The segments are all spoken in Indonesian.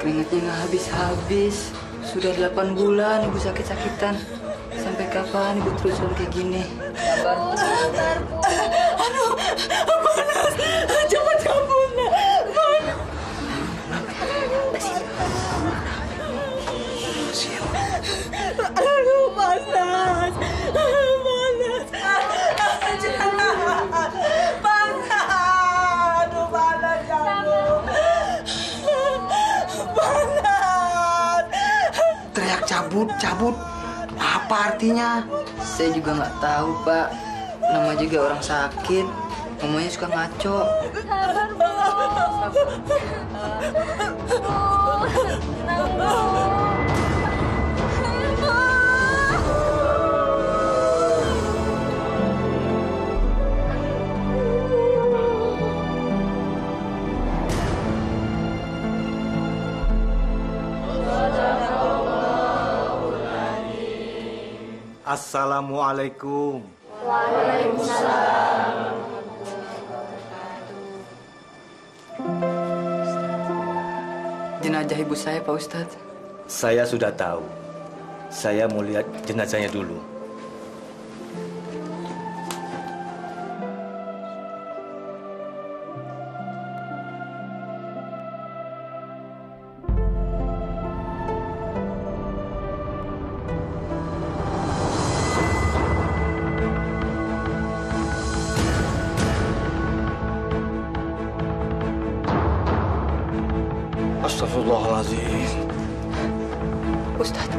Keringatnya nggak habis-habis. Sudah 8 bulan ibu sakit-sakitan. Sampai kapan ibu terusan kayak gini? Sabar. Sabar, Bu. Aduh, panas. Cepat kabur, nak. Aduh, panas. Panas. Panas. Aduh, panas, jauh. Panas. Teriak cabut. Apa artinya? Saya juga nggak tahu, Pak. Nama juga orang sakit. Ngomongnya suka ngaco. Sabar, Bu. Tenang, Bu. Assalamualaikum. Waalaikumsalam. Jenazah ibu saya, Pak Ustadz. Saya sudah tahu. Saya mau lihat jenazahnya dulu. Astagfirullahaladzim. Ustadz.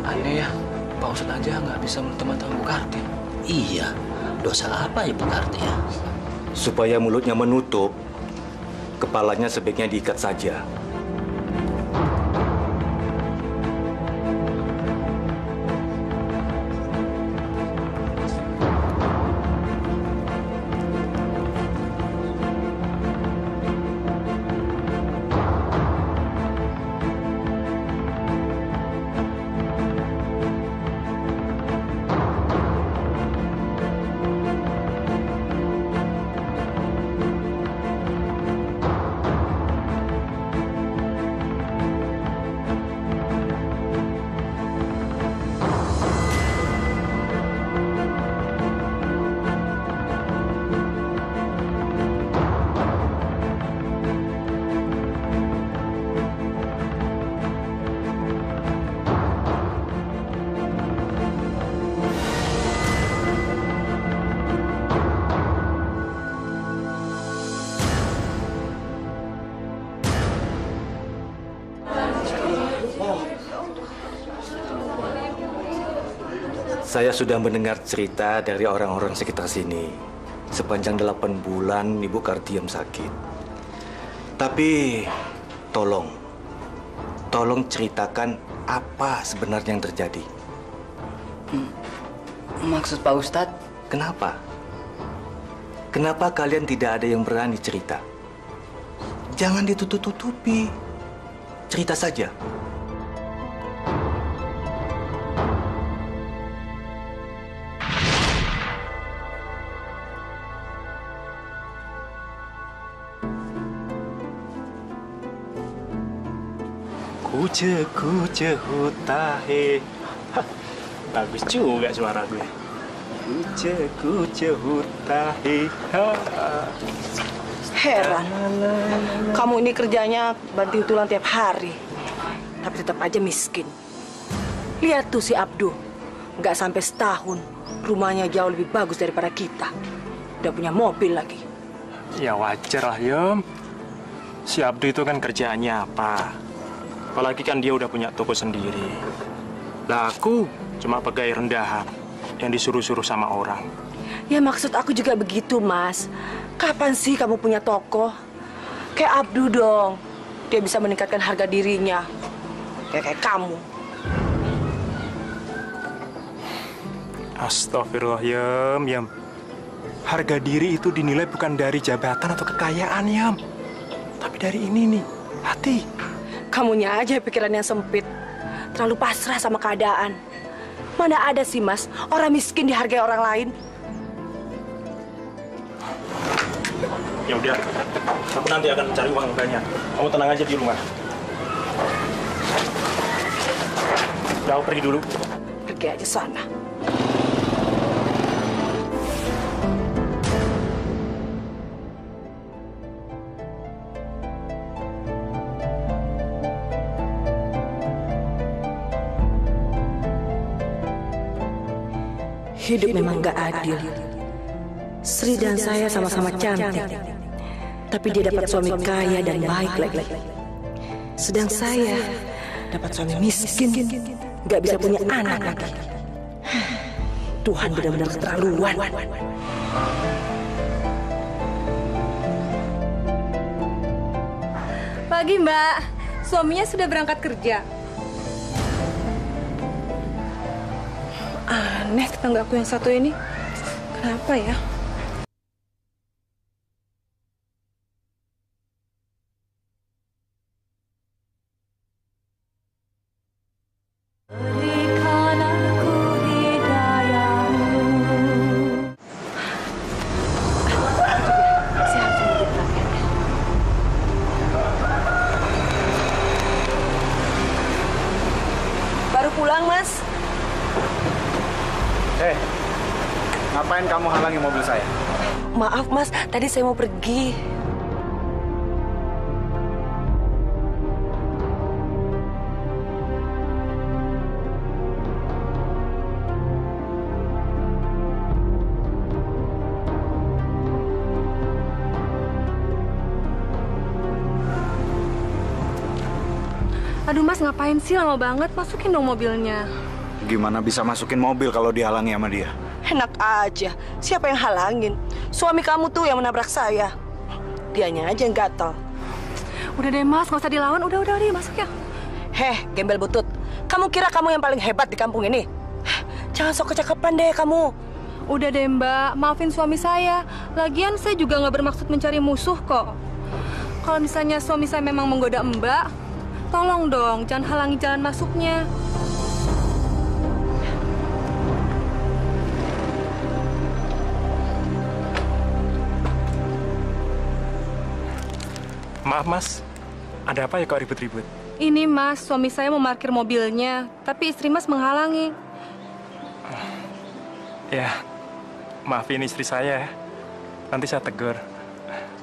Aneh ya, Pak Ustadz aja nggak bisa menutup mata Bu Karti. Iya, dosa apa ya Bu Karti ya? Supaya mulutnya menutup, kepalanya sebaiknya diikat saja. Saya sudah mendengar cerita dari orang-orang sekitar sini. Sepanjang 8 bulan Ibu Kartiem sakit. Tapi tolong ceritakan apa sebenarnya yang terjadi. Maksud Pak Ustadz? Kenapa? Kenapa kalian tidak ada yang berani cerita? Jangan ditutup-tutupi. Cerita saja. Kuce hutahe. Bagus juga suara gue. Kuce hutahe. Heran, kamu ini kerjanya banting tulang tiap hari, tapi tetap aja miskin. Lihat tuh si Abdu, nggak sampai setahun, rumahnya jauh lebih bagus daripada kita. Udah punya mobil lagi. Ya wajar lah, Yom. Si Abdu itu kan kerjaannya apa? Apalagi kan dia udah punya toko sendiri. Lah aku cuma pegawai rendahan yang disuruh-suruh sama orang. Ya maksud aku juga begitu, Mas. Kapan sih kamu punya toko? Kayak Abdu dong. Dia bisa meningkatkan harga dirinya. Kayak kamu. Astagfirullah, Yam. Harga diri itu dinilai bukan dari jabatan atau kekayaan, Yam. Tapi dari ini nih, hati. Kamunya aja pikirannya sempit. Terlalu pasrah sama keadaan. Mana ada sih, Mas, orang miskin dihargai orang lain? Ya udah, aku nanti akan cari uang banyak. Kamu tenang aja di rumah. Udah, aku pergi dulu. Pergi aja sana. Hidup memang gak adil. Sri dan saya sama-sama cantik, tapi dia dapat suami kaya dan baik lagi. Sedang saya dapat suami miskin, gak bisa punya anak lagi. Tuhan benar-benar keterlaluan. Pagi, Mbak. Suaminya sudah berangkat kerja. Aneh tetanggaku yang satu ini. Kenapa ya? Baru pulang, Mas. Ngapain kamu halangi mobil saya? Maaf, Mas. Tadi saya mau pergi. Aduh, Mas, ngapain sih lama banget? Masukin dong mobilnya. Gimana bisa masukin mobil kalau dihalangi sama dia? Enak aja. Siapa yang halangin? Suami kamu tuh yang menabrak saya. Dianya aja yang gatel. Udah deh, Mas, nggak usah dilawan. Udah deh, masuk ya. Heh, gembel butut. Kamu kira kamu yang paling hebat di kampung ini? Jangan sok kecakepan deh kamu. Udah deh, Mbak. Maafin suami saya. Lagian saya juga nggak bermaksud mencari musuh kok. Kalau misalnya suami saya memang menggoda Mbak, tolong dong, jangan halangi jalan masuknya. Maaf, Mas. Ada apa ya kok ribut-ribut? Ini, Mas, suami saya mau parkir mobilnya, tapi istri Mas menghalangi. Ya, maafin istri saya ya. Nanti saya tegur.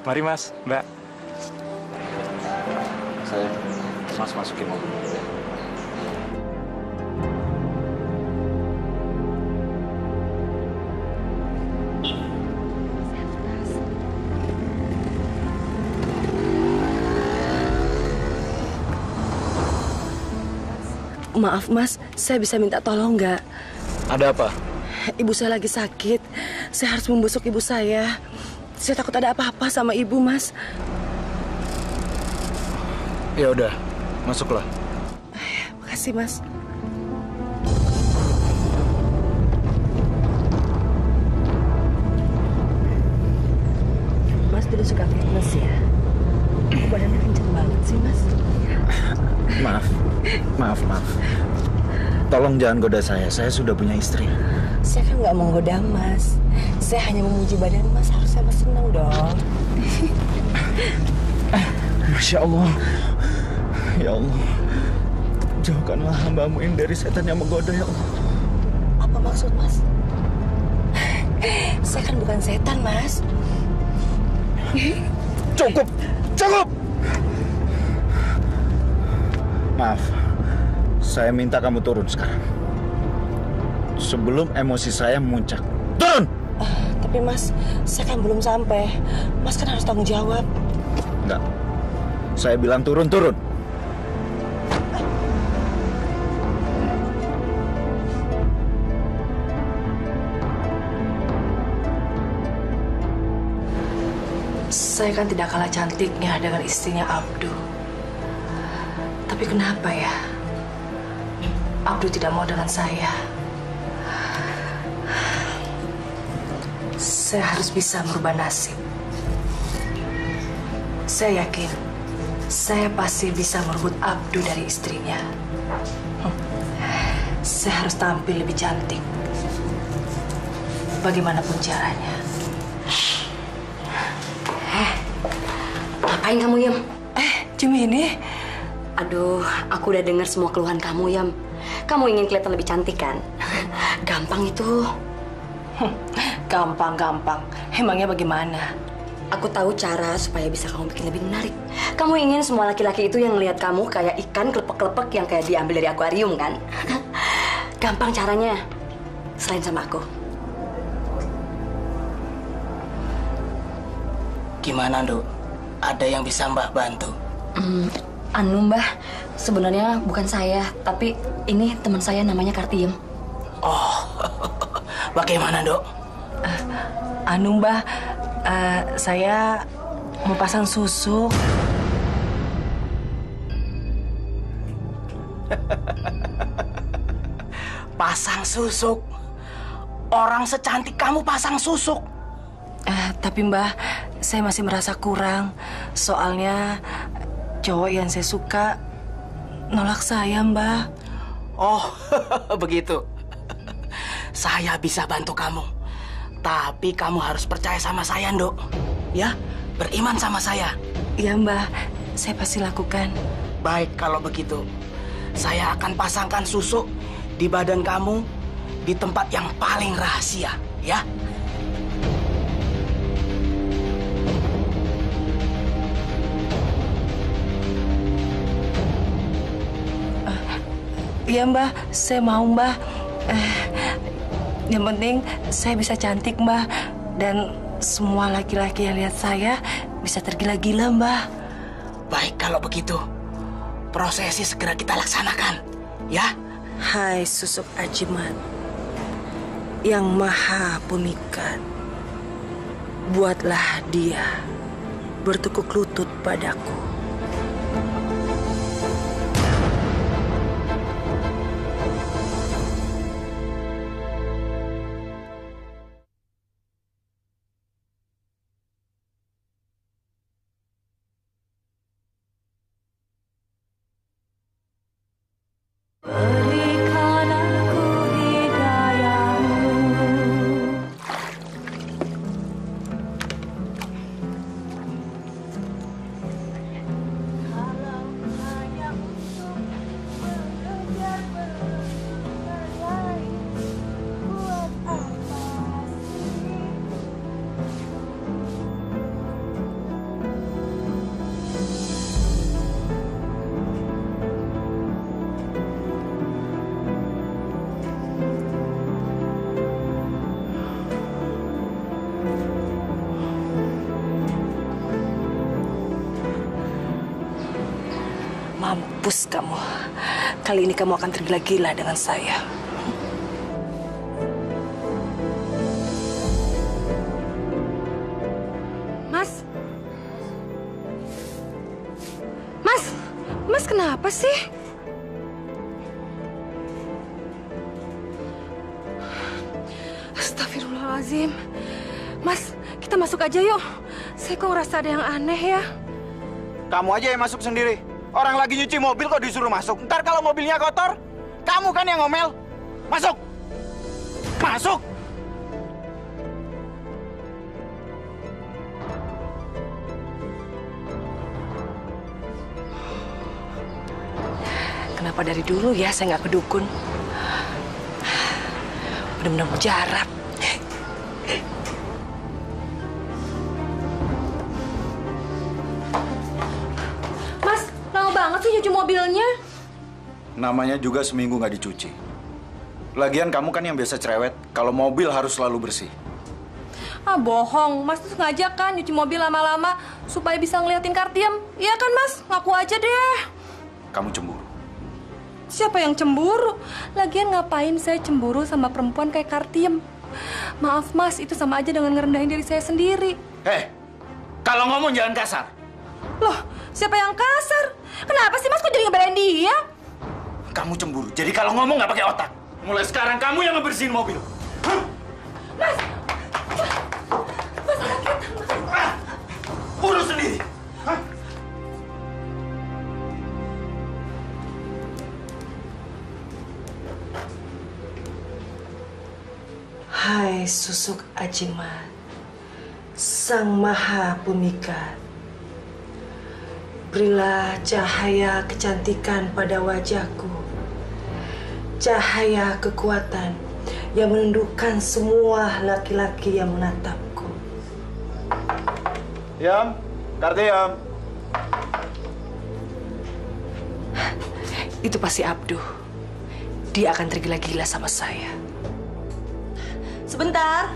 Mari, Mas, Mbak. Saya, Mas masukin mobil. Maaf, Mas. Saya bisa minta tolong nggak? Ada apa? Ibu saya lagi sakit. Saya harus membusuk ibu saya. Saya takut ada apa-apa sama ibu, Mas. Ya udah, masuklah. Makasih, Mas. Mas dulu suka fitness ya? Badannya kenceng banget sih, Mas. Maaf. Tolong jangan goda saya sudah punya istri. Saya kan nggak menggoda Mas. Saya hanya memuji badan Mas, harusnya Mas senang dong. Masya Allah. Ya Allah, jauhkanlah hamba-Mu ini dari setan yang menggoda, ya Allah. Apa maksud Mas? Saya kan bukan setan, Mas. Cukup! Maaf, saya minta kamu turun sekarang. Sebelum emosi saya memuncak. Turun! Tapi Mas, saya kan belum sampai. Mas kan harus tanggung jawab. Enggak. Saya bilang turun. Saya kan tidak kalah cantiknya dengan istrinya Abdu. Tapi kenapa ya? Abdu tidak mau dengan saya. Saya harus bisa merubah nasib. Saya yakin saya pasti bisa merebut Abdu dari istrinya. Saya harus tampil lebih cantik. Bagaimanapun caranya. Ngapain kamu, Yam? Jemini. Aduh, aku udah dengar semua keluhan kamu, Yam. Kamu ingin kelihatan lebih cantik, kan? Gampang itu. Gampang. Emangnya bagaimana? Aku tahu cara supaya bisa kamu bikin lebih menarik. Kamu ingin semua laki-laki itu yang ngelihat kamu kayak ikan kelepek-kelepek yang kayak diambil dari akuarium, kan? Gampang caranya. Selain sama aku. Gimana, Dok? Ada yang bisa Mbak bantu? Mbah, sebenarnya bukan saya, tapi ini teman saya namanya Kartiem. Oh, bagaimana, Dok? Mbah, saya mau pasang susu. Pasang susuk? Orang secantik kamu pasang susuk? Tapi Mbah, saya masih merasa kurang. Soalnya cowok yang saya suka nolak saya, Mbah. Oh, begitu. Saya bisa bantu kamu. Tapi kamu harus percaya sama saya, Nduk. Ya, beriman sama saya. Iya, Mbah. Saya pasti lakukan. Baik, kalau begitu. Saya akan pasangkan susuk di badan kamu di tempat yang paling rahasia, ya. Iya, Mbah. Saya mau, Mbah. Yang penting saya bisa cantik, Mbah. Dan semua laki-laki yang lihat saya bisa tergila-gila, Mbah. Baik, kalau begitu. Prosesi segera kita laksanakan, ya. Hai susuk ajiman yang maha pemikat, buatlah dia bertekuk lutut padaku. Mampus kamu. Kali ini kamu akan tergila-gila dengan saya. Mas? Mas kenapa sih? Astagfirullahaladzim. Mas, kita masuk aja yuk. Saya kok ngerasa ada yang aneh ya. Kamu aja yang masuk sendiri. Orang lagi nyuci mobil kok disuruh masuk. Ntar kalau mobilnya kotor, kamu kan yang ngomel. Masuk! Masuk! Kenapa dari dulu ya saya nggak ke dukun? Benar-benar mujarab. Banget sih cuci mobilnya. Namanya juga seminggu nggak dicuci. Lagian kamu kan yang biasa cerewet. Kalau mobil harus selalu bersih. Bohong. Mas tuh sengaja kan nyuci mobil lama-lama supaya bisa ngeliatin Kartiem. Iya kan, Mas? Ngaku aja deh. Kamu cemburu. Siapa yang cemburu? Lagian ngapain saya cemburu sama perempuan kayak Kartiem? Maaf, Mas. Itu sama aja dengan ngerendahin diri saya sendiri. Kalau ngomong jangan kasar. Loh, siapa yang kasar? Kenapa sih Mas kok jadi ngebelain dia? Kamu cemburu. Jadi kalau ngomong nggak pakai otak. Mulai sekarang kamu yang ngebersihin mobil. Mas sakit. Urus sendiri. Hah? Hai susuk ajimat, Sang Maha Pemikat, berilah cahaya kecantikan pada wajahku, cahaya kekuatan yang menundukkan semua laki-laki yang menatapku. Yam, Kartiam. Itu pasti Abduh. Dia akan tergila-gila sama saya. Sebentar.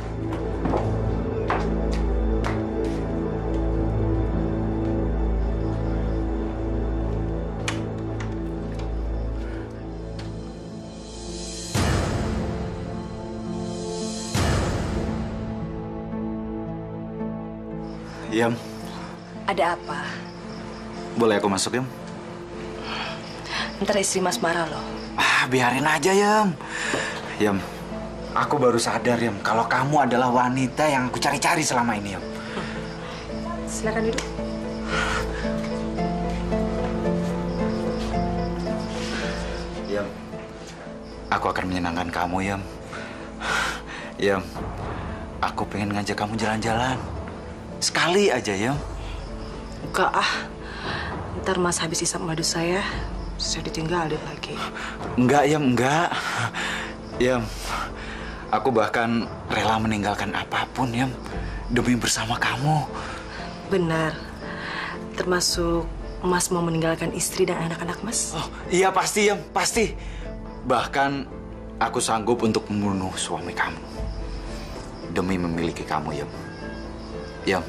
Yam, Ada apa? boleh aku masuk, Yam? Ntar istri Mas marah loh. Biarin aja, Yam. Yam, aku baru sadar, Yam, kalau kamu adalah wanita yang aku cari-cari selama ini, Yam. Silakan duduk. Yam, aku akan menyenangkan kamu, Yam. Yam, aku pengen ngajak kamu jalan-jalan. Sekali aja, Yam. Enggak Ntar Mas habis isap madu saya ditinggalin lagi. Enggak, Yam, enggak. Yam, aku bahkan rela meninggalkan apapun, Yam, demi bersama kamu. Benar. Termasuk Mas mau meninggalkan istri dan anak-anak Mas? Oh, iya pasti, Yam, pasti. Bahkan aku sanggup untuk membunuh suami kamu demi memiliki kamu, Yam. Yam,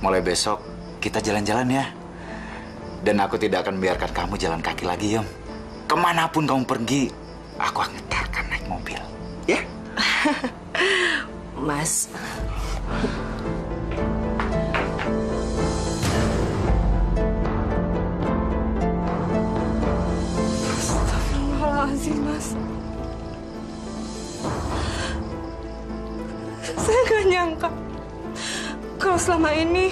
mulai besok kita jalan-jalan ya. Dan aku tidak akan biarkan kamu jalan kaki lagi, Yam. Kemanapun kamu pergi, aku akan ngantarkan naik mobil. Ya? Mas. Astagfirullahaladzim, Mas. Saya nggak nyangka kalau selama ini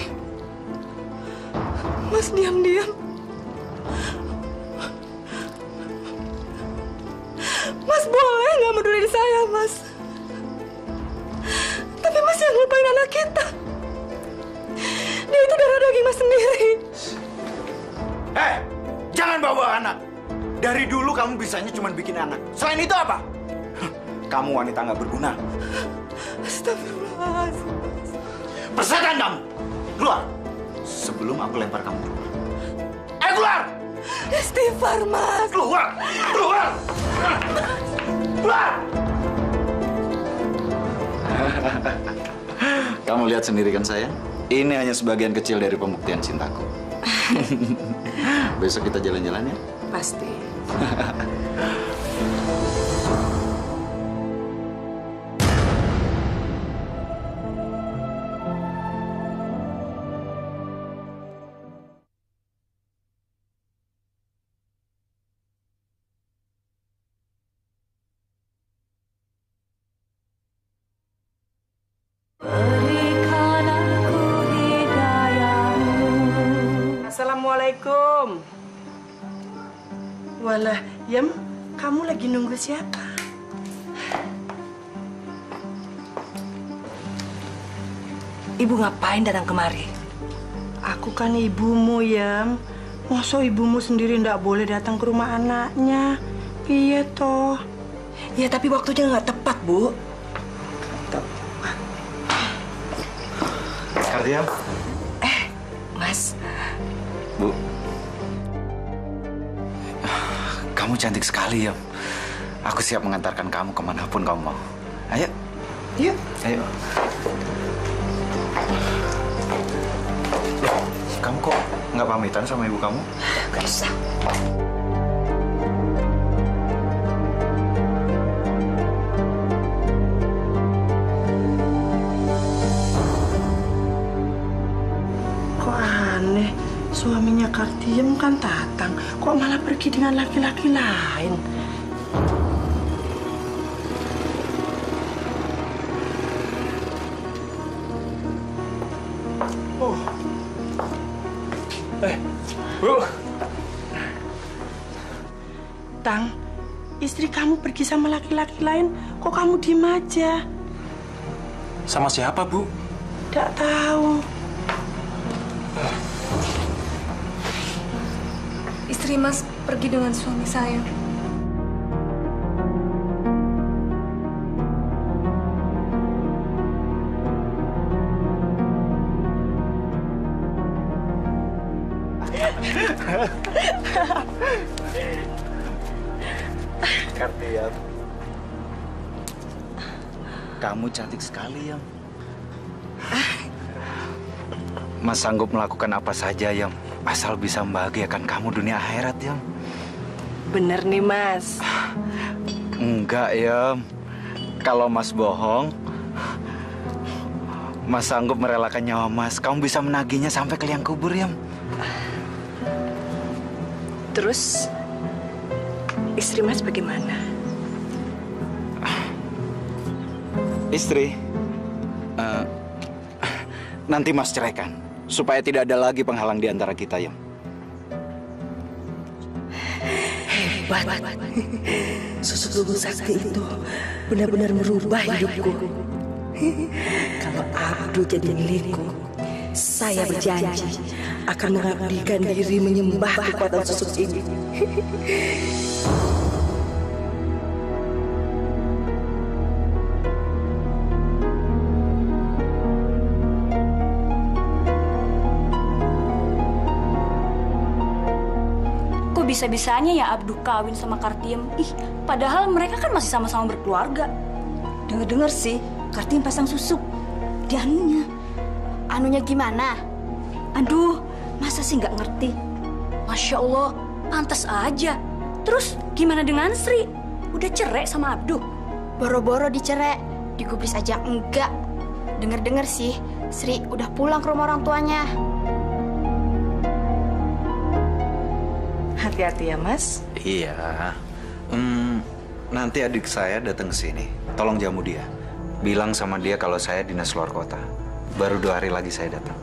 Mas diam-diam Mas boleh nggak meduliin saya, Mas. Tapi Mas yang lupain anak kita. Dia itu darah daging Mas sendiri. Jangan bawa anak. Dari dulu kamu bisanya cuma bikin anak. Selain itu apa? Kamu wanita nggak berguna. Astagfirullahaladzim. Persetan kamu. Keluar. Sebelum aku lempar kamu keluar. Ayo keluar! Istighfar, Mas. Keluar! Keluar! Keluar! Kamu lihat sendiri kan, sayang? Ini hanya sebagian kecil dari pembuktian cintaku. Besok kita jalan-jalan ya? Pasti. Assalamualaikum. Walah, Yam, kamu lagi nunggu siapa? Ibu ngapain datang kemari? Aku kan ibumu, Yam. Masa ibumu sendiri ndak boleh datang ke rumah anaknya? Iya toh. Ya tapi waktunya nggak tepat, Bu. Kartiam. Mas. Bu. Kamu cantik sekali, Yam. Aku siap mengantarkan kamu kemanapun kamu mau. Ayo. Yuk. Ayo. Kamu kok nggak pamitan sama ibu kamu? Gak usah. Suaminya Kartiem kan Tatang. Kok malah pergi dengan laki-laki lain? Oh. Bu. Tang, istri kamu pergi sama laki-laki lain. Kok kamu diem aja? Sama siapa, Bu? Tidak tahu. Istri Mas pergi dengan suami saya. Kartiem, kamu cantik sekali, Yam. Mas sanggup melakukan apa saja, Yam, asal bisa membahagiakan kamu dunia akhirat, Yam. Bener nih, Mas. Enggak, Yam. Kalau Mas bohong, Mas sanggup merelakan nyawa Mas. Kamu bisa menagihnya sampai ke liang kubur, Yam. Terus, istri Mas bagaimana? Istri, nanti Mas ceraikan, supaya tidak ada lagi penghalang di antara kita, Yam. Hebat. Susuk lubung sakti itu benar-benar merubah hidupku. Kalau Abdu jadi milikku, saya berjanji akan mengabdikan diri menyembah kekuatan susuk ini. Kok bisa-bisanya ya Abdu kawin sama Kartiem? Ih, padahal mereka kan masih sama-sama berkeluarga. Dengar-dengar sih, Kartiem pasang susuk di anunya. Anunya gimana? Aduh, masa sih nggak ngerti? Masya Allah, pantas aja. Terus gimana dengan Sri? Udah cerai sama Abdu? Boro-boro dicerai, digubris aja enggak. Dengar-dengar sih, Sri udah pulang ke rumah orang tuanya. Hati-hati ya, Mas. Iya. Nanti adik saya datang ke sini. Tolong jamu dia. Bilang sama dia kalau saya dinas luar kota. Baru 2 hari lagi saya datang.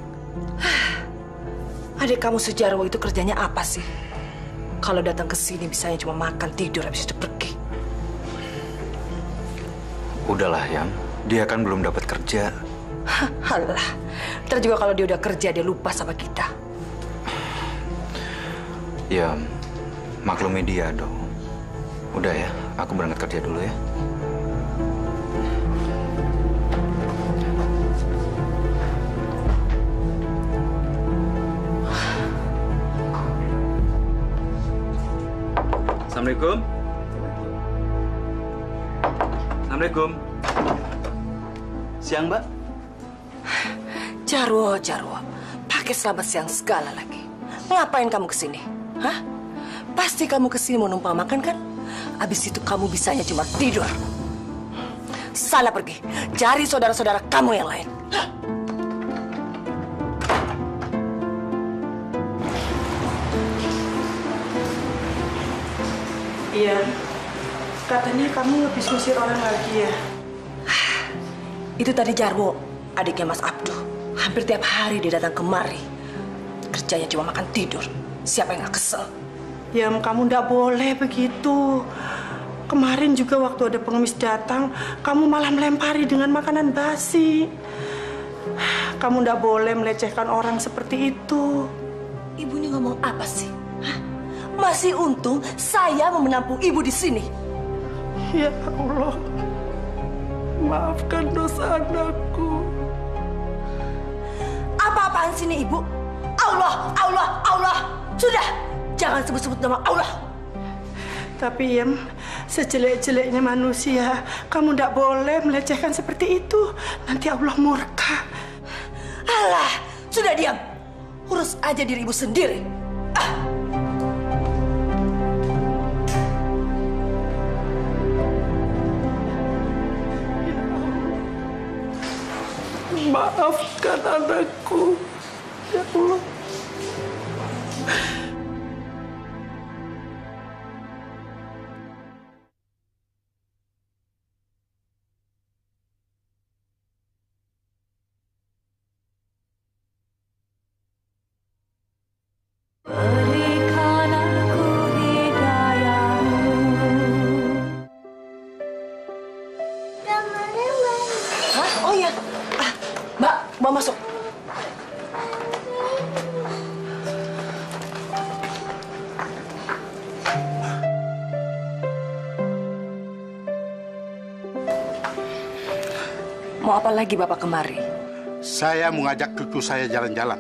Adik kamu Sujarwo itu kerjanya apa sih? Kalau datang ke sini bisanya cuma makan, tidur, habis itu pergi. Udahlah, Yam. Dia kan belum dapat kerja. Halah. Ntar juga kalau dia udah kerja, dia lupa sama kita. Ya, maklumi dia dong. Udah ya, aku berangkat kerja dulu ya. Assalamualaikum. Assalamualaikum. Siang, Mbak. Jarwo, pakai selamat siang segala lagi. Ngapain kamu kesini? Hah? Pasti kamu kesini mau numpang makan kan? Abis itu kamu bisanya cuma tidur. Sana pergi, cari saudara-saudara kamu yang lain. Iya, katanya kamu habis ngusir orang lagi ya? Itu tadi Jarwo, adiknya Mas Abdu. Hampir tiap hari dia datang kemari. Kerjanya cuma makan tidur. Siapa yang gak kesel? Ya, kamu ndak boleh begitu. Kemarin juga waktu ada pengemis datang, kamu malah melempari dengan makanan basi. Kamu ndak boleh melecehkan orang seperti itu. Ibu ini ngomong apa sih? Hah? Masih untung saya mau menampung ibu di sini. Ya Allah, maafkan dosa anakku. Apa-apaan sini ibu? Allah, Allah, Allah. Sudah, jangan sebut-sebut nama Allah. Tapi Yem, sejelek-jeleknya manusia, kamu tidak boleh melecehkan seperti itu. Nanti Allah murka. Alah, sudah diam. Urus aja diri ibu sendiri. Maafkan anakku, ya Allah. Oh iya, Mbak, mau masuk. Mau apa lagi Bapak kemari? Saya mengajak cucu saya jalan-jalan.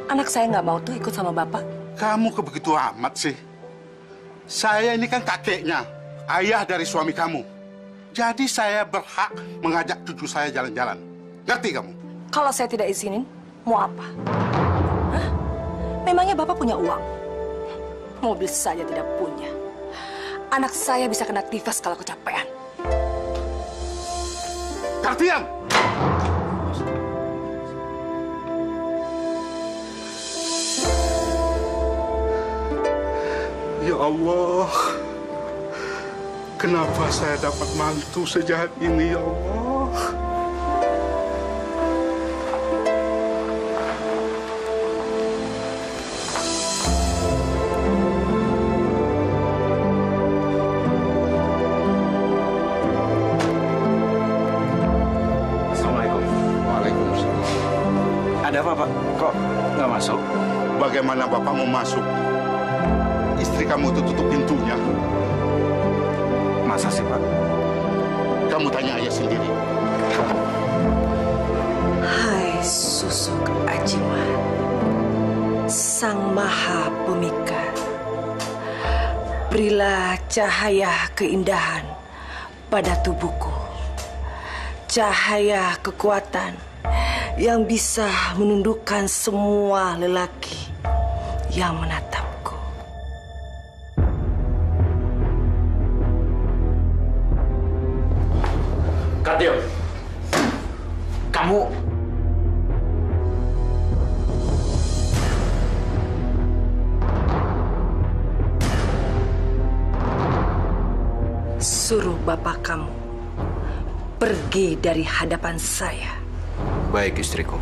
Anak saya nggak mau tuh ikut sama Bapak. Kamu begitu amat sih. Saya ini kan kakeknya, ayah dari suami kamu. Jadi saya berhak mengajak cucu saya jalan-jalan. Ngerti kamu? Kalau saya tidak izinin, mau apa? Hah? Memangnya Bapak punya uang? Mobil saja tidak punya. Anak saya bisa kena tifus kalau kecapean. Kartian! Ya Allah, kenapa saya dapat mantu sejahat ini, ya Allah? Assalamualaikum. Waalaikumsalam. Ada apa, Pak? Kok nggak masuk? Bagaimana Bapak mau masuk? Istri kamu itu tutup pintunya. Masa sih, Pak? Kamu tanya ayah sendiri. Hai Susuk Ajiman, Sang Maha Pemikat, berilah cahaya keindahan pada tubuhku, cahaya kekuatan yang bisa menundukkan semua lelaki yang menatapku. Kartio, kamu... Suruh bapak kamu pergi dari hadapan saya. Baik, istriku.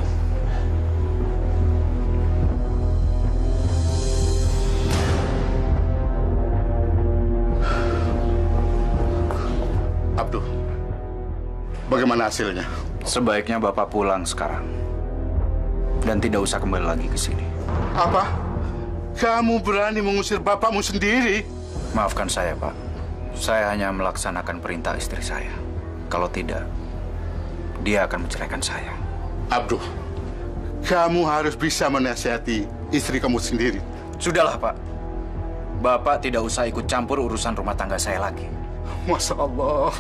Abdul, bagaimana hasilnya? Sebaiknya Bapak pulang sekarang. Dan tidak usah kembali lagi ke sini. Apa? Kamu berani mengusir bapakmu sendiri? Maafkan saya, Pak. Saya hanya melaksanakan perintah istri saya. Kalau tidak, dia akan menceraikan saya. Abdul, kamu harus bisa menasihati istri kamu sendiri. Sudahlah, Pak. Bapak tidak usah ikut campur urusan rumah tangga saya lagi. Masya Allah,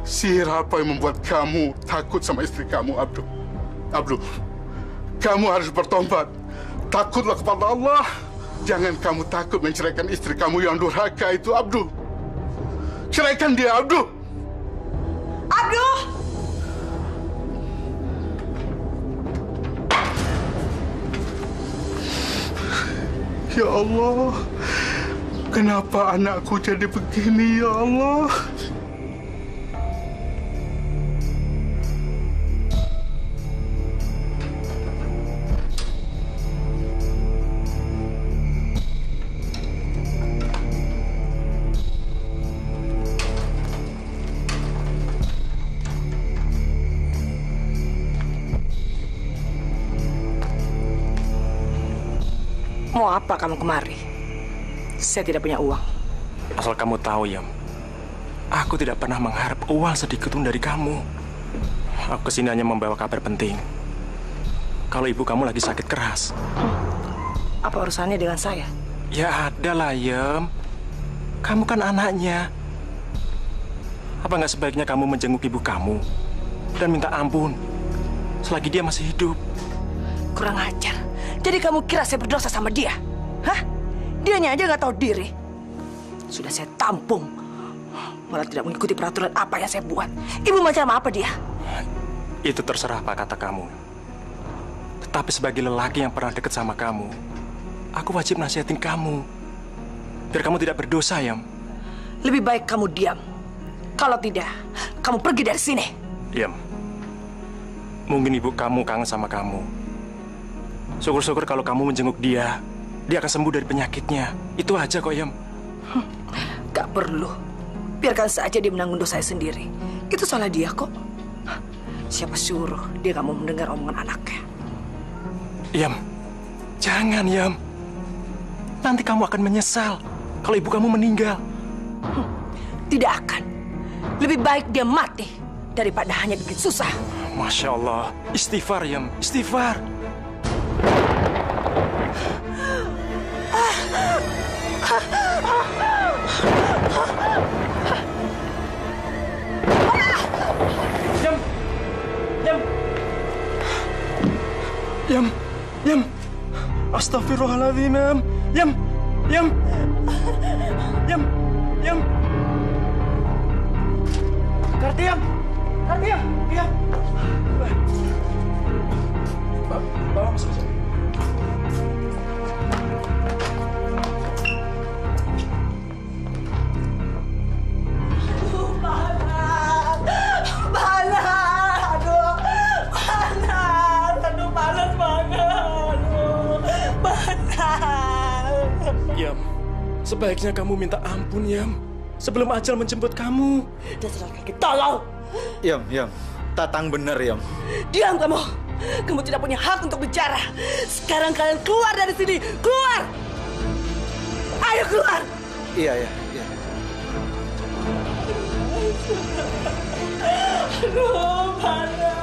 siapa yang membuat kamu takut sama istri kamu, Abdul? Abdul, kamu harus bertobat. Takutlah kepada Allah. Jangan kamu takut menceraikan istri kamu yang durhaka itu, Abdul. Ceraikan dia, Abdul. Abdul! Ya Allah, kenapa anakku jadi begini, ya Allah? Mau apa kamu kemari? Saya tidak punya uang. Asal kamu tahu, Yam, aku tidak pernah mengharap uang sedikit pun dari kamu. Aku kesini hanya membawa kabar penting. Kalau ibu kamu lagi sakit keras. Apa urusannya dengan saya? Ya ada lah, Yam. Kamu kan anaknya. Apa nggak sebaiknya kamu menjenguk ibu kamu dan minta ampun selagi dia masih hidup? Kurang ajar. Jadi kamu kira saya berdosa sama dia? Hah? Dianya aja nggak tahu diri. Sudah saya tampung. Malah tidak mengikuti peraturan apa yang saya buat. Ibu macam apa dia? Itu terserah apa kata kamu. Tapi sebagai lelaki yang pernah dekat sama kamu, aku wajib nasihatin kamu. Biar kamu tidak berdosa, Yam. Lebih baik kamu diam. Kalau tidak, kamu pergi dari sini. Yam, mungkin ibu kamu kangen sama kamu. Syukur-syukur kalau kamu menjenguk dia akan sembuh dari penyakitnya. Itu aja kok, Yam. Gak perlu. Biarkan saja dia menanggung dosanya sendiri. Itu salah dia kok. Siapa suruh dia gak mau mendengar omongan anaknya. Yam, jangan, Yam. Nanti kamu akan menyesal kalau ibu kamu meninggal. Tidak akan. Lebih baik dia mati daripada hanya bikin susah. Masya Allah. Istighfar, Yam. Istighfar. Yam. Astagfirullahaladzim, Yam. Yam. Kartiam. Iya. Bawa masuk saja. Yam, sebaiknya kamu minta ampun, Yam. Sebelum ajal menjemput kamu. Dasar laki tolol. Yam. Tatang bener, Yam. Diam kamu. Kamu tidak punya hak untuk bicara. Sekarang kalian keluar dari sini. Keluar. Ayo keluar. Iya. Aduh, mana?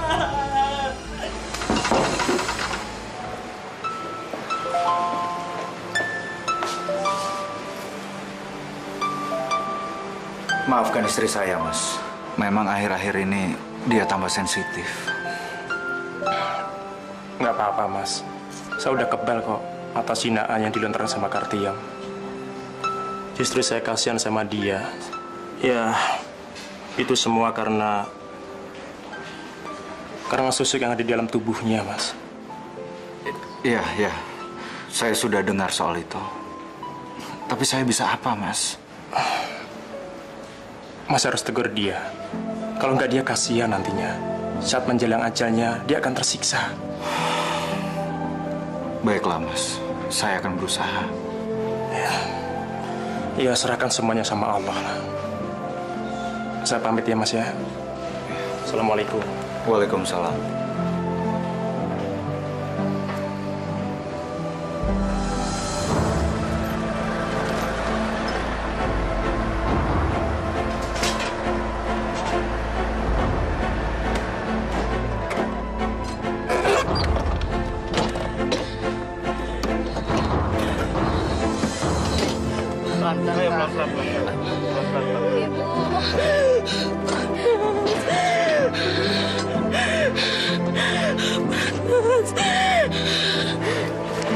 Maafkan istri saya, Mas. Memang akhir-akhir ini dia tambah sensitif. Nggak apa-apa, Mas. Saya udah kebal kok atas hinaan yang dilontarkan sama Kartiam. Justru saya kasihan sama dia. Ya, itu semua karena susuk yang ada di dalam tubuhnya, Mas. Iya. Saya sudah dengar soal itu. Tapi saya bisa apa, Mas? Mas harus tegur dia. Kalau nggak dia kasihan nantinya. Saat menjelang ajalnya, dia akan tersiksa. Baiklah, Mas. Saya akan berusaha. Ya, serahkan semuanya sama Allah. Saya pamit ya, Mas ya. Assalamualaikum. Waalaikumsalam.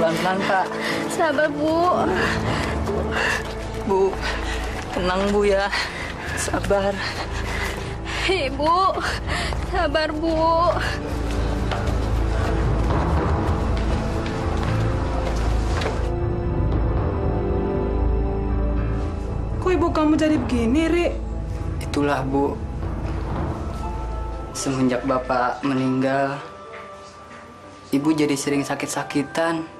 Pelan-pelan, Pak. Sabar, Bu. Bu, tenang, Bu ya. Sabar. Ibu, sabar, Bu. Kok ibu kamu jadi begini, Ri? Itulah, Bu. Semenjak Bapak meninggal, Ibu jadi sering sakit-sakitan.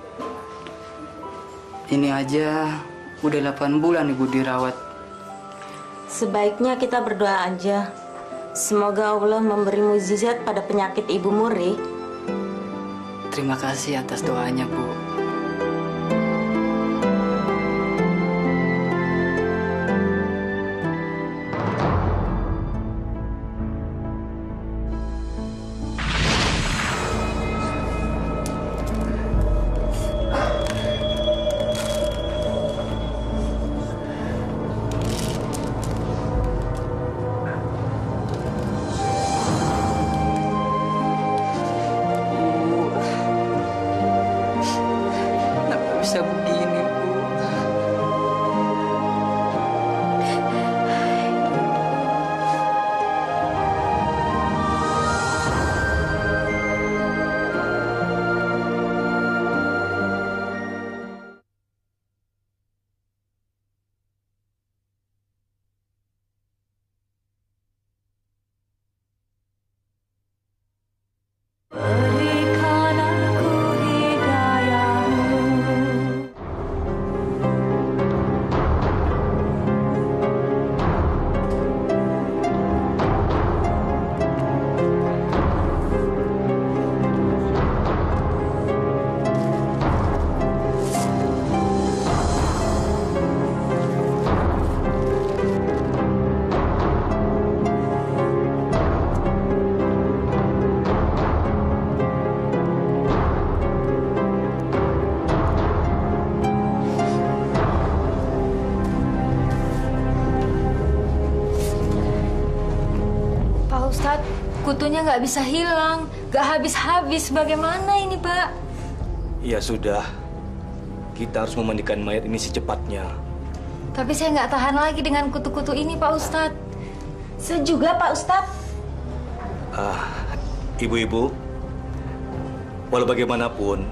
Ini aja udah 8 bulan Ibu dirawat. Sebaiknya kita berdoa aja. Semoga Allah memberi mukjizat pada penyakit Ibu Muri. Terima kasih atas doanya, Bu. Bisa begini, Bu. kutu-kutunya nggak bisa hilang, nggak habis-habis. Bagaimana ini, Pak? Ya sudah, kita harus memandikan mayat ini secepatnya. Tapi saya nggak tahan lagi dengan kutu-kutu ini, Pak Ustadz. Saya juga, Pak Ustadz. Ibu-ibu, walau bagaimanapun,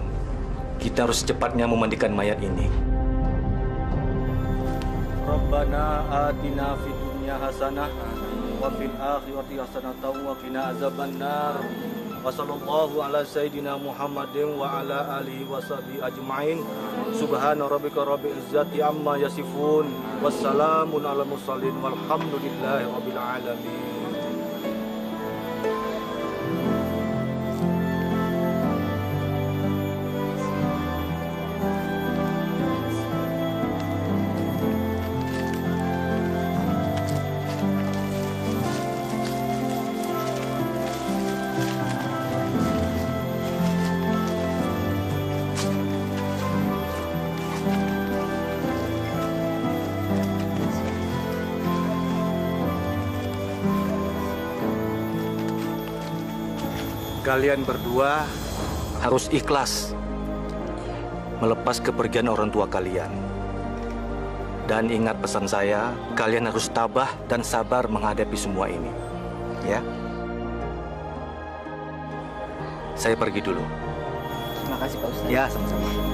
kita harus secepatnya memandikan mayat ini. Rabbana atina fid dunya hasanah wa fil akhirati hasanatan wa qina azabannar. Wa sallallahu ala sayyidina Muhammadin wa ala alihi wa sahbihi ajma'in. Subhana rabbika rabbil izzati amma yasifun. Wassalamun ala mursalin walhamdulillahi rabbil alamin. Kalian berdua harus ikhlas melepas kepergian orang tua kalian. Dan ingat pesan saya, kalian harus tabah dan sabar menghadapi semua ini. Ya. Saya pergi dulu. Terima kasih, Pak Ustadz. Ya, sama-sama.